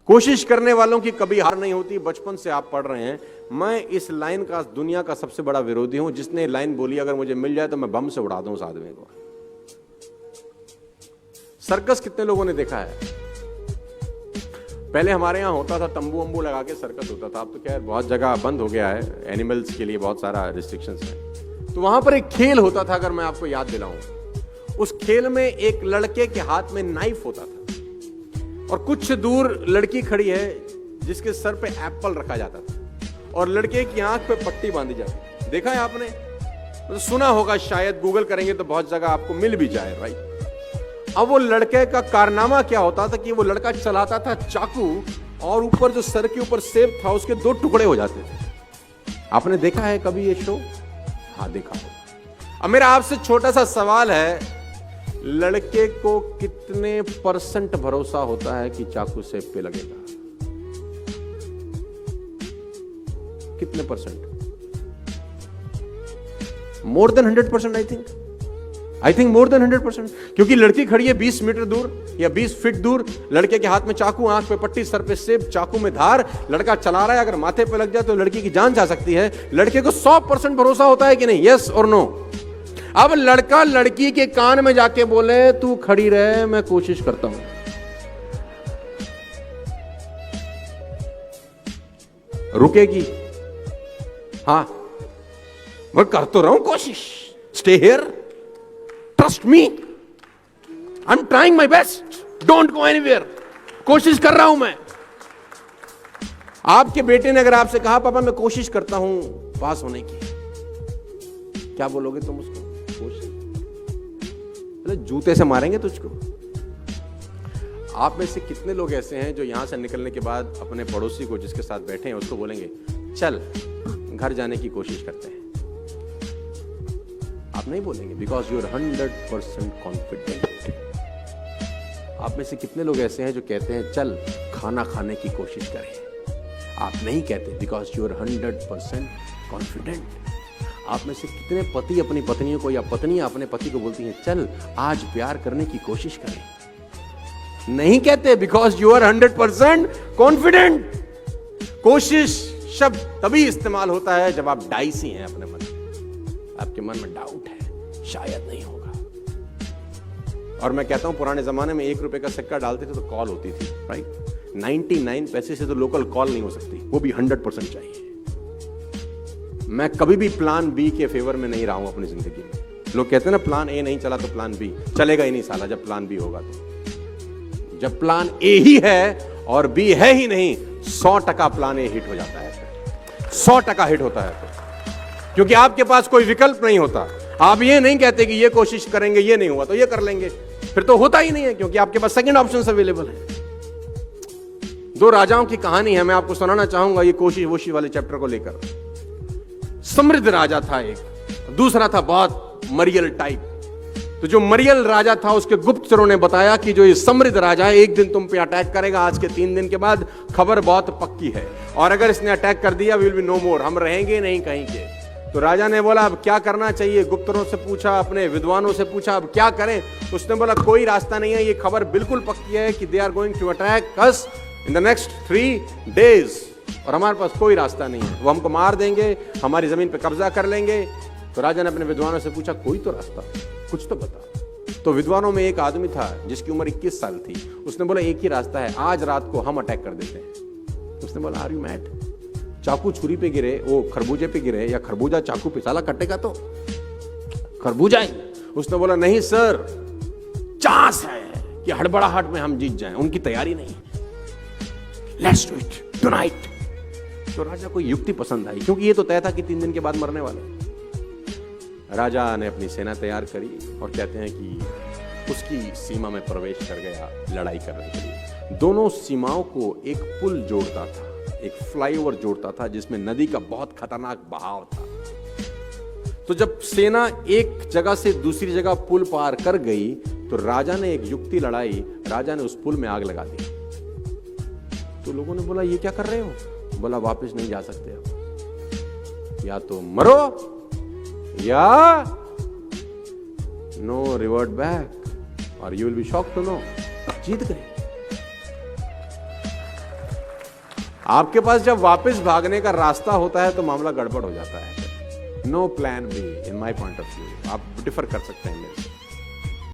कोशिश करने वालों की कभी हार नहीं होती। बचपन से आप पढ़ रहे हैं। मैं इस लाइन का दुनिया का सबसे बड़ा विरोधी हूं, जिसने लाइन बोली अगर मुझे मिल जाए तो मैं बम से उड़ा दूं उस आदमी को। सर्कस कितने लोगों ने देखा है? पहले हमारे यहां होता था, तंबू वंबू लगा के सर्कस होता था। अब तो खैर बहुत जगह बंद हो गया है, एनिमल्स के लिए बहुत सारा रिस्ट्रिक्शंस है। तो वहां पर एक खेल होता था, अगर मैं आपको याद दिलाऊं। उस खेल में एक लड़के के हाथ में नाइफ होता था और कुछ दूर लड़की खड़ी है जिसके सर पे एप्पल रखा जाता था और लड़के की आंख पे पट्टी बांधी जाती। देखा है आपने? तो सुना होगा शायद, गूगल करेंगे तो बहुत जगह आपको मिल भी जाए, राइट। अब वो लड़के का कारनामा क्या होता था कि वो लड़का चलाता था चाकू और ऊपर जो सर के ऊपर सेब था उसके 2 टुकड़े हो जाते थे। आपने देखा है कभी ये शो? हाँ, देखा हो। अब मेरा आपसे छोटा सा सवाल है, लड़के को कितने % भरोसा होता है कि चाकू सेब पे लगेगा? कितने %? More than 100%। I think more than 100%। क्योंकि लड़की खड़ी है 20 मीटर दूर या 20 फीट दूर, लड़के के हाथ में चाकू, आंख पे पट्टी, सर पे सेब, चाकू में धार, लड़का चला रहा है। अगर माथे पे लग जाए तो लड़की की जान जा सकती है। लड़के को 100% भरोसा होता है कि नहीं? यस और नो? अब लड़का लड़की के कान में जाके बोले तू खड़ी रहे, मैं कोशिश करता हूं। रुकेगी? हाँ, मैं कर तो रहा हूं कोशिश। Stay here, trust me, I am trying my best, don't go anywhere. कोशिश कर रहा हूं मैं। आपके बेटे ने अगर आपसे कहा पापा मैं कोशिश करता हूं पास होने की, क्या बोलोगे तुम उसको? जूते से मारेंगे तुझको। आप में से कितने लोग ऐसे हैं जो यहां से निकलने के बाद अपने पड़ोसी को जिसके साथ बैठे हैं उसको बोलेंगे चल घर जाने की कोशिश करते हैं? आप नहीं बोलेंगे, बिकॉज यू आर 100% कॉन्फिडेंट। आप में से कितने लोग ऐसे हैं जो कहते हैं चल खाना खाने की कोशिश करें? आप नहीं कहते, बिकॉज यू आर 100% कॉन्फिडेंट। आप में से कितने पति अपनी पत्नियों को या पत्नियां अपने पति को बोलती हैं चल आज प्यार करने की कोशिश करें? नहीं कहते, बिकॉज यू आर 100% कॉन्फिडेंट। कोशिश शब्द तभी इस्तेमाल होता है जब आप डाइसी हैं अपने मन में, आपके मन में डाउट है शायद नहीं होगा। और मैं कहता हूं पुराने जमाने में 1 रुपए का सिक्का डालते थे तो कॉल होती थी, राइट। 99 पैसे से तो लोकल कॉल नहीं हो सकती, वो भी 100% चाहिए। मैं कभी भी प्लान बी के फेवर में नहीं रहा हूं अपनी जिंदगी में। लोग कहते हैं ना प्लान ए नहीं चला तो प्लान बी चलेगा ही नहीं साला। जब प्लान बी होगा तो, जब प्लान ए ही है और बी है ही नहीं, 100% प्लान ए हिट हो जाता है, 100% हिट होता है। तो क्योंकि आपके पास कोई विकल्प नहीं होता। आप ये नहीं कहते कि ये कोशिश करेंगे, ये नहीं हुआ तो ये कर लेंगे, फिर तो होता ही नहीं है, क्योंकि आपके पास सेकंड ऑप्शन अवेलेबल है। 2 राजाओं की कहानी है, मैं आपको सुनाना चाहूंगा ये कोशिश वोशी वाले चैप्टर को लेकर। समृद्ध राजा था एक, दूसरा था बहुत मरियल टाइप। तो जो मरियल राजा था उसके गुप्तचरों ने बताया कि जो ये समृद्ध राजा है एक दिन तुम पे अटैक करेगा, आज के 3 दिन के बाद खबर बहुत पक्की है, और अगर इसने अटैक कर दिया विल बी नो मोर, हम रहेंगे नहीं कहीं के। तो राजा ने बोला अब क्या करना चाहिए? गुप्तचरों से पूछा, अपने विद्वानों से पूछा अब क्या करें? उसने बोला कोई रास्ता नहीं है, ये खबर बिल्कुल पक्की है कि they are going to attack us in the next 3 days, और हमारे पास कोई रास्ता नहीं है, वो हमको मार देंगे, हमारी जमीन पे कब्जा कर लेंगे। तो राजा ने अपने विद्वानों से पूछा कोई तो रास्ता, कुछ तो बता। तो विद्वानों में एक आदमी था जिसकी उम्र 21 साल थी। उसने बोला एक ही रास्ता है, आज रात को हम अटैक कर देते हैं। उसने बोला आर यू मैड? चाकू छुरी पे गिरे, वो खरबूजे पे गिरे, या खरबूजा चाकू पे, साला कटेगा तो खरबूजा ही। उसने बोला नहीं सर, चांस है कि हड़बड़ाहट में हम जीत जाएं, उनकी तैयारी नहीं है, लेट्स डू इट टुनाइट। तो राजा को युक्ति पसंद आई, क्योंकि ये तो तय था कि 3 दिन के बाद मरने वाले। राजा ने अपनी सेना तैयार करी और कहते हैं कि उसकी सीमा में प्रवेश कर गया लड़ाई करने के लिए। दोनों सीमाओं को एक पुल जोड़ता था, एक फ्लाईओवर जोड़ता था, जिसमें नदी का बहुत खतरनाक बहाव था। तो जब सेना एक जगह से दूसरी जगह पुल पार कर गई तो राजा ने एक युक्ति लड़ाई, राजा ने उस पुल में आग लगा दी। तो लोगों ने बोला ये क्या कर रहे हो? बोला वापस नहीं जा सकते अब, या तो मरो या नो रिवर्ट बैक, और you will be shocked to know जीत गए। आपके पास जब वापस भागने का रास्ता होता है तो मामला गड़बड़ हो जाता है। No plan B in my point of view. आप डिफर कर सकते हैं मेरे से।